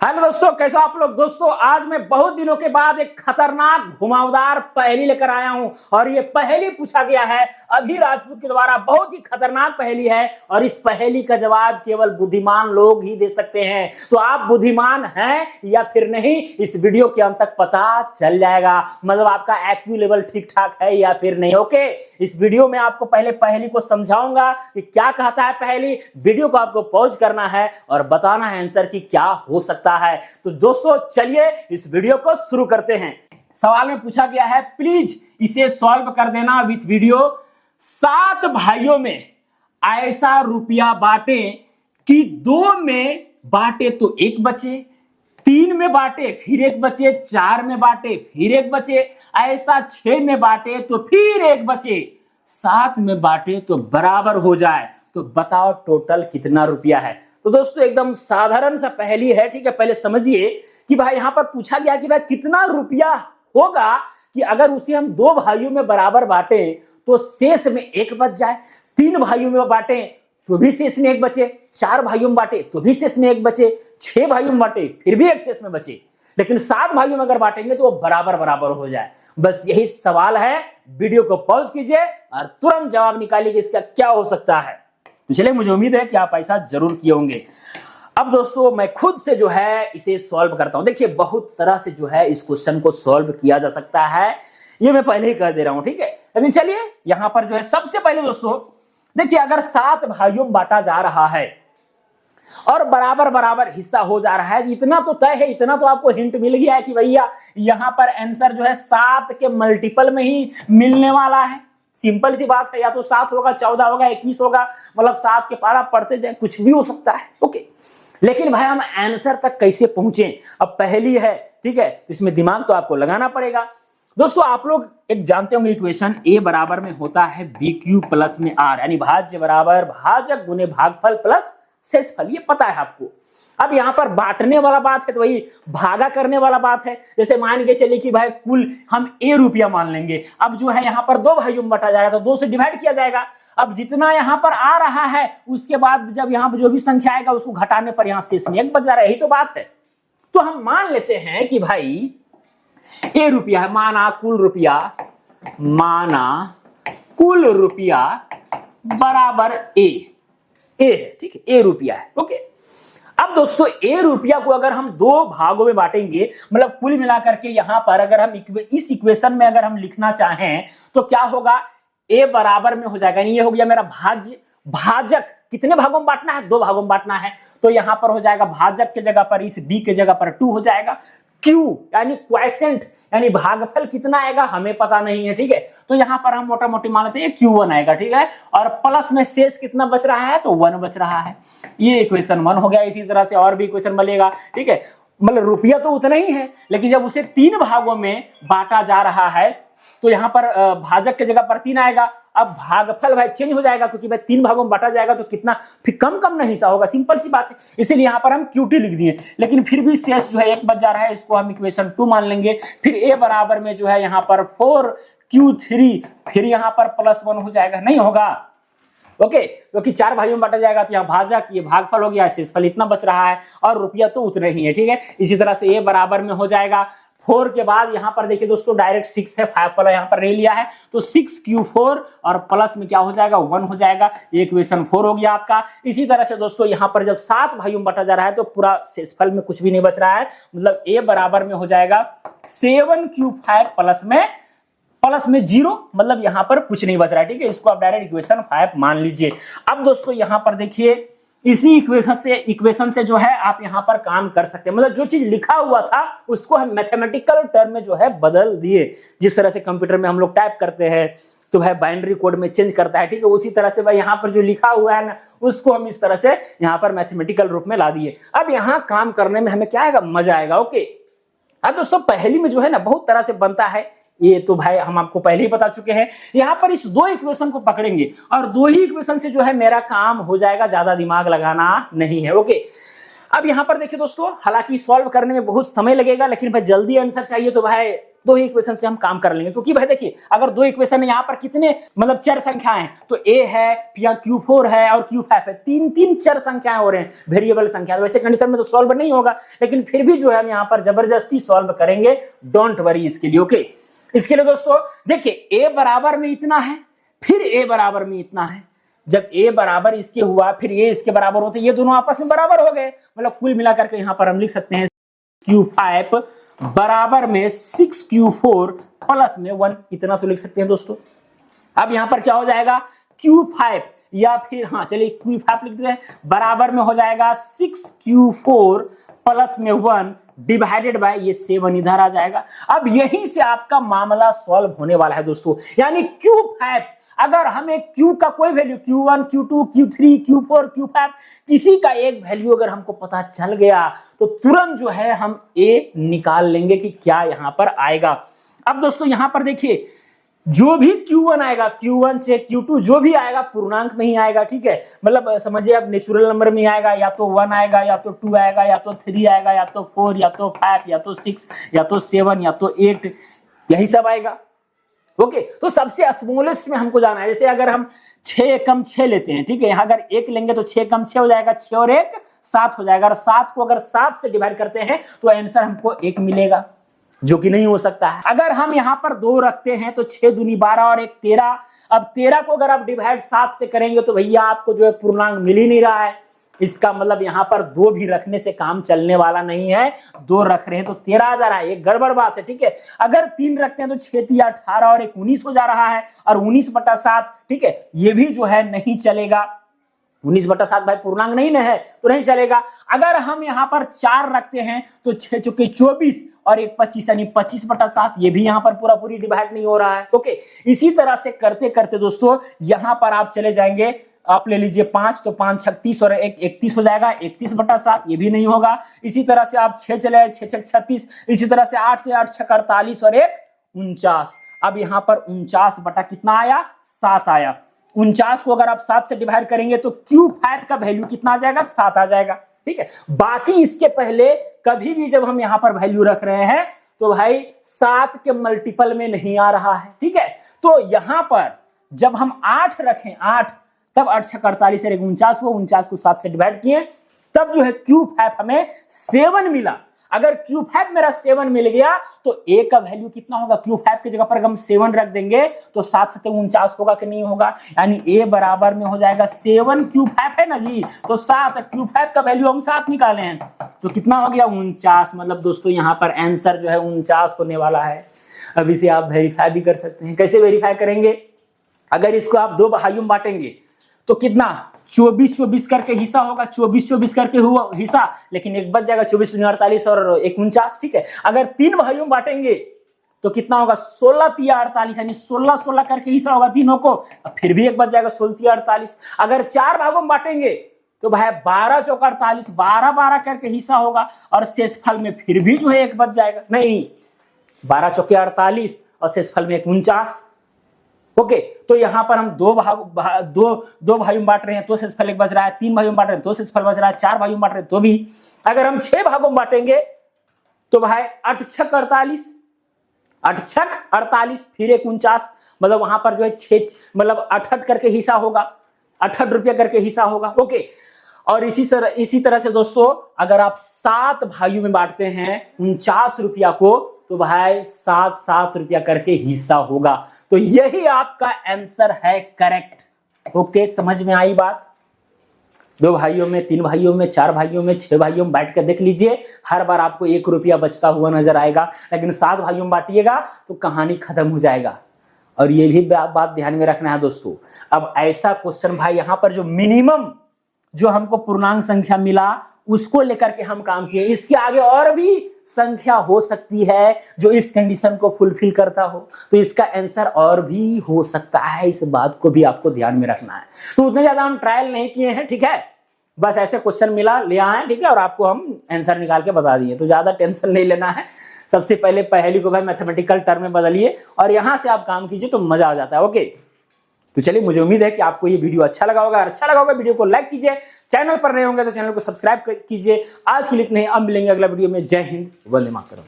Hello दोस्तों, कैसे हो आप लोग। दोस्तों आज मैं बहुत दिनों के बाद एक खतरनाक घुमावदार पहेली लेकर आया हूं और ये पहेली पूछा गया है अभी राजपूत के द्वारा। बहुत ही खतरनाक पहेली है और इस पहेली का जवाब केवल बुद्धिमान लोग ही दे सकते हैं। तो आप बुद्धिमान हैं या फिर नहीं, इस वीडियो के अंत तक पता चल जाएगा। मतलब आपका IQ लेवल ठीक ठाक है या फिर नहीं। ओके, इस वीडियो में आपको पहले पहेली को समझाऊंगा कि क्या कहता है पहेली। वीडियो को आपको पॉज करना है और बताना है आंसर की क्या हो सकता है। तो दोस्तों चलिए इस वीडियो को शुरू करते हैं। सवाल में पूछा गया है, प्लीज इसे सॉल्व कर देना विथ वीडियो। 7 भाइयों में ऐसा रुपया बांटे कि 2 में बांटे तो 1 बचे, 3 में बांटे फिर 1 बचे, 4 में बांटे फिर 1 बचे, ऐसा 6 में बांटे तो फिर 1 बचे, 7 में बांटे तो बराबर हो जाए। तो बताओ टोटल कितना रुपया है। तो दोस्तों एकदम साधारण सा पहेली है, ठीक है। पहले समझिए कि भाई यहां पर पूछा गया कि भाई कितना रुपया होगा कि अगर उसे हम 2 भाइयों में बराबर बांटे तो शेष में 1 बच जाए, 3 भाइयों में बांटे तो भी शेष में 1 बचे, 4 भाइयों में बांटे तो भी शेष में 1 बचे, 6 भाइयों में बांटे फिर भी 1 शेष में बचे, लेकिन 7 भाइयों में अगर बांटेंगे तो वो बराबर बराबर हो जाए। बस यही सवाल है। वीडियो को पॉज कीजिए और तुरंत जवाब निकालिए कि इसका क्या हो सकता है। चलिए, मुझे उम्मीद है कि आप ऐसा जरूर किए होंगे। अब दोस्तों मैं खुद से जो है इसे सॉल्व करता हूं। देखिए बहुत तरह से जो है इस क्वेश्चन को सॉल्व किया जा सकता है, ये मैं पहले ही कह दे रहा हूं, ठीक है। लेकिन चलिए यहां पर जो है सबसे पहले दोस्तों देखिए, अगर 7 भाइयों में बांटा जा रहा है और बराबर बराबर हिस्सा हो जा रहा है, इतना तो तय है, इतना तो आपको हिंट मिल गया है कि भैया यहां पर आंसर जो है 7 के मल्टीपल में ही मिलने वाला है। सिंपल सी बात है, या तो 7 होगा, 14 होगा, 21 होगा, मतलब 7 के पारा पढ़ते जाए, कुछ भी हो सकता है। ओके, लेकिन भाई हम आंसर तक कैसे पहुंचे। अब पहेली है, ठीक है, इसमें दिमाग तो आपको लगाना पड़ेगा। दोस्तों आप लोग एक जानते होंगे इक्वेशन, ए बराबर में होता है BQ प्लस में R, यानी भाज्य बराबर भाजक गुने भागफल प्लस शेषफल, ये पता है आपको। अब यहां पर बांटने वाला बात है तो वही भागा करने वाला बात है। जैसे मान के चलिए कि भाई कुल हम A रुपया मान लेंगे। अब जो है यहां पर 2 भाइयों में बांटा जाएगा तो 2 से डिवाइड किया जाएगा। अब जितना यहां पर आ रहा है उसके बाद जब यहां पर जो भी संख्या आएगा उसको घटाने पर यहां शेष में 1 बच जा रहा है, यही तो बात है। तो हम मान लेते हैं कि भाई A रुपया है, माना कुल रुपया बराबर A है, ठीक है, A रुपया है। ओके, अब दोस्तों A रुपया को अगर हम 2 भागों में बांटेंगे, मतलब कुल मिलाकर के यहां पर अगर हम इस इक्वेशन में अगर हम लिखना चाहें तो क्या होगा, A बराबर में हो जाएगा, ये हो गया मेरा भाज्य। भाजक कितने भागों में बांटना है, 2 भागों में बांटना है, तो यहां पर हो जाएगा भाजक के जगह पर इस B के जगह पर 2 हो जाएगा। Q यानी क्वोशिएंट यानी भागफल कितना आएगा हमें पता नहीं है, ठीक है, तो यहां पर हम मोटा मोटी मान लेते हैं Q1 आएगा, ठीक है, और प्लस में शेष कितना बच रहा है तो 1 बच रहा है। ये इक्वेशन 1 हो गया। इसी तरह से और भी इक्वेशन बनेगा, ठीक है। मतलब रुपया तो उतना ही है, लेकिन जब उसे 3 भागों में बांटा जा रहा है तो यहां पर भाजक की जगह पर 3 आएगा। अब भागफल भाई चेंज हो जाएगा क्योंकि भाई 3 भागों में बांटा जाएगा तो कितना फिर कम नहीं हिस्सा होगा, सिंपल सी बात है। इसीलिए यहां पर हम QT लिख दिए, लेकिन फिर भी शेष जो है 1 बच जा रहा है, इसको हम इक्वेशन 2 मान लेंगे। फिर A बराबर में जो है यहां पर 4Q3, फिर यहां पर +1 हो जाएगा, नहीं होगा। ओके, क्योंकि 4 भाइयों में बांटा जाएगा तो यहाँ भाजक, ये भागफल हो गया, शेषफल इतना बच रहा है और रुपया तो उतना ही है, ठीक है। इसी तरह से A बराबर में हो जाएगा 4 के बाद यहां पर देखिए दोस्तों डायरेक्ट 6 है, 5 वाला यहां पर ले लिया है तो 6Q4 और प्लस में क्या हो जाएगा 1 हो जाएगा। इक्वेशन 4 हो गया आपका। इसी तरह से दोस्तों यहां पर जब 7 भाइयों में बांटा जा रहा है तो पूरा शेषफल में कुछ भी नहीं बच रहा है, मतलब A बराबर में हो जाएगा 7Q5 प्लस में 0, मतलब यहां पर कुछ नहीं बच रहा है, ठीक है। इसको आप डायरेक्ट इक्वेशन 5 मान लीजिए। अब दोस्तों यहां पर देखिए इसी इक्वेशन से जो है आप यहां पर काम कर सकते हैं, मतलब जो चीज लिखा हुआ था उसको हम मैथमेटिकल टर्म में जो है बदल दिए। जिस तरह से कंप्यूटर में हम लोग टाइप करते हैं तो भाई बाइनरी कोड में चेंज करता है, ठीक है, उसी तरह से भाई यहाँ पर जो लिखा हुआ है ना उसको हम इस तरह से यहाँ पर मैथमेटिकल रूप में ला दिए। अब यहाँ काम करने में हमें क्या आएगा, मजा आएगा। ओके, अब दोस्तों पहेली में जो है ना बहुत तरह से बनता है, ये तो भाई हम आपको पहले ही बता चुके हैं। यहां पर इस 2 इक्वेशन को पकड़ेंगे और 2 ही इक्वेशन से जो है मेरा काम हो जाएगा, ज्यादा दिमाग लगाना नहीं है। ओके, अब यहां पर देखिए दोस्तों, हालांकि सॉल्व करने में बहुत समय लगेगा, लेकिन भाई जल्दी आंसर चाहिए तो भाई दो इक्वेशन से हम काम कर लेंगे, क्योंकि भाई देखिए अगर दो इक्वेशन है, यहाँ पर कितने मतलब चर संख्याएं हैं, तो a है या Q4 है और Q5 है, तीन चर संख्याएं हो रहे हैं, वेरिएबल संख्या। वैसे कंडीशन में तो सॉल्व नहीं होगा, लेकिन फिर भी जो है हम यहाँ पर जबरदस्ती सॉल्व करेंगे, डोंट वरी इसके लिए। ओके, इसके लिए दोस्तों देखिए a बराबर में इतना है, फिर a बराबर में इतना है। जब a बराबर इसके हुआ, फिर a इसके बराबर होते, ये दोनों आपस में बराबर हो गए, मतलब कुल मिलाकर के यहाँ पर हम लिख सकते हैं Q5 बराबर में 6Q4 प्लस में 1, इतना तो लिख सकते हैं दोस्तों। अब यहां पर क्या हो जाएगा, Q5 या फिर हाँ चलिए Q5 लिख देते हैं, बराबर में हो जाएगा 6Q4 प्लस में 1 डिवाइडेड बाय ये 7 इधर आ जाएगा। अब यहीं से आपका मामला सॉल्व होने वाला है दोस्तों। यानी Q5 अगर हमें Q का कोई value Q1, Q2, Q3, Q4, Q5 किसी का एक वैल्यू अगर हमको पता चल गया तो तुरंत जो है हम A निकाल लेंगे कि क्या यहां पर आएगा। अब दोस्तों यहां पर देखिए जो भी Q1 आएगा, Q1 से Q2 जो भी आएगा पूर्णांक में ही आएगा, ठीक है। मतलब समझिए अब नेचुरल नंबर में आएगा, या तो 1 आएगा, या तो 2 आएगा, या तो 3 आएगा, या तो 4, या तो 5, या तो 6, या तो 7, या तो 8, यही सब आएगा। ओके, तो सबसे स्मॉलेस्ट में हमको जाना है। जैसे अगर हम 6 कम 6 लेते हैं, ठीक है, यहाँ अगर 1 लेंगे तो 6 कम 6 हो जाएगा, 6 और 1 7 हो जाएगा, और 7 को अगर 7 से डिवाइड करते हैं तो आंसर हमको 1 मिलेगा, जो कि नहीं हो सकता है। अगर हम यहाँ पर 2 रखते हैं तो 6 दूनी 12 और 1 13। अब 13 को अगर आप डिवाइड 7 से करेंगे तो भैया आपको जो है पूर्णांक मिल ही नहीं रहा है। इसका मतलब यहाँ पर 2 भी रखने से काम चलने वाला नहीं है। 2 रख रहे हैं तो 13 आ जा रहा है, ये गड़बड़ बात है, ठीक है। अगर 3 रखते हैं तो 6 3 18 और 1 19 हो जा रहा है, और 19/7, ठीक है, ये भी जो है नहीं चलेगा। 19/7 भाई पूर्णांक नहीं है तो नहीं चलेगा। अगर हम यहाँ पर 4 रखते हैं तो 6 चुके 24 और 1 25 यानी 25/7, ये भी यहाँ पर पूरी डिवाइड नहीं हो रहा है। ओके, इसी तरह से करते करते दोस्तों यहाँ पर आप चले जाएंगे, आप ले लीजिए 5, तो 5 36 और 1 31 हो जाएगा, 31/7, ये भी नहीं होगा। इसी तरह से आप 6 चले, 6 6 36, इसी तरह से 8 से 8 6 48 और 1 49। अब यहाँ पर 49 बटा कितना आया, 7 आया। 49 को अगर आप 7 से डिवाइड करेंगे तो Q5 का वैल्यू कितना आ जाएगा, 7 आ जाएगा, ठीक है। बाकी इसके पहले कभी भी जब हम यहाँ पर वैल्यू रख रहे हैं तो भाई 7 के मल्टीपल में नहीं आ रहा है, ठीक है। तो यहाँ पर जब हम 8 रखें, 8, तब 8 6 48 और 49 को 49 को 7 से डिवाइड किए, तब जो है Q5 हमें 7 मिला। अगर Q5 मेरा 7 मिल गया तो A का वैल्यू कितना होगा, Q5 की जगह पर हम 7 रख देंगे तो 7 7 49 होगा कि नहीं होगा, यानी A बराबर में हो जाएगा 7, Q5 है ना जी, तो 7, Q5 का वैल्यू हम 7 निकाले हैं तो कितना हो गया, 49। मतलब दोस्तों यहाँ पर आंसर जो है 49 होने वाला है। अब इसे आप वेरीफाई भी कर सकते हैं। कैसे वेरीफाई करेंगे, अगर इसको आप 2 भाइयों में बांटेंगे तो कितना 24 24 करके हिस्सा होगा, 24 24 करके हुआ हिस्सा, लेकिन एक बच जाएगा 24 48 और 1 49, ठीक है। अगर 3 भाइयों में बांटेंगे तो कितना होगा, 16 3 48, यानी 16 16 करके हिस्सा होगा तीनों को, फिर भी एक बच जाएगा 16 3 48। अगर 4 भागों में बांटेंगे तो भाई 12 चौका 48, 12 12 करके हिस्सा होगा, और शेषफल में फिर भी जो है एक बच जाएगा, नहीं 12 चौके 48 और शेषफल में 49। ओके, तो यहां पर हम 2 भाइयों में बांट रहे हैं तो शेषफल एक बच रहा है, 3 भाइयों में बांट रहे हैं तो शेषफल बच रहा है, 4 भाइयों में बांट रहे हैं तो भी। अगर हम 6 भागों में बांटेंगे तो भाई 8 6 48, 8 6 48 फिर 1 49, मतलब वहां पर जो है 6 मतलब 68 करके हिस्सा होगा, 68 रुपया करके हिस्सा होगा। ओके, और इसी तरह से दोस्तों अगर आप 7 भाइयों में बांटते हैं 49 रुपया को तो भाई 7 7 रुपया करके हिस्सा होगा। तो यही आपका आंसर है करेक्ट। ओके, समझ में आई बात। 2 भाइयों में, 3 भाइयों में, 4 भाइयों में, 6 भाइयों में बांट कर देख लीजिए, हर बार आपको 1 रुपया बचता हुआ नजर आएगा। लेकिन 7 भाइयों में बांटिएगा तो कहानी खत्म हो जाएगा। और ये भी बात ध्यान में रखना है दोस्तों। अब ऐसा क्वेश्चन भाई यहाँ पर जो मिनिमम जो हमको पूर्णांक संख्या मिला उसको लेकर के हम काम किए, इसके आगे और भी संख्या हो सकती है जो इस कंडीशन को फुलफिल करता हो, तो इसका आंसर और भी हो सकता है। इस बात को भी आपको ध्यान में रखना है। तो उतने ज्यादा हम ट्रायल नहीं किए हैं, ठीक है, बस ऐसे क्वेश्चन मिला ले आए, ठीक है, और आपको हम आंसर निकाल के बता दिए, तो ज्यादा टेंशन नहीं लेना है। सबसे पहले पहेली को भाई मैथमेटिकल टर्म में बदलिए और यहां से आप काम कीजिए तो मजा आ जाता है। ओके, तो चलिए, मुझे उम्मीद है कि आपको ये वीडियो अच्छा लगा होगा। अच्छा लगा होगा वीडियो को लाइक कीजिए, चैनल पर नए होंगे तो चैनल को सब्सक्राइब कीजिए। आज के लिए इतना ही, अब मिलेंगे अगला वीडियो में। जय हिंद, वंदे मातरम।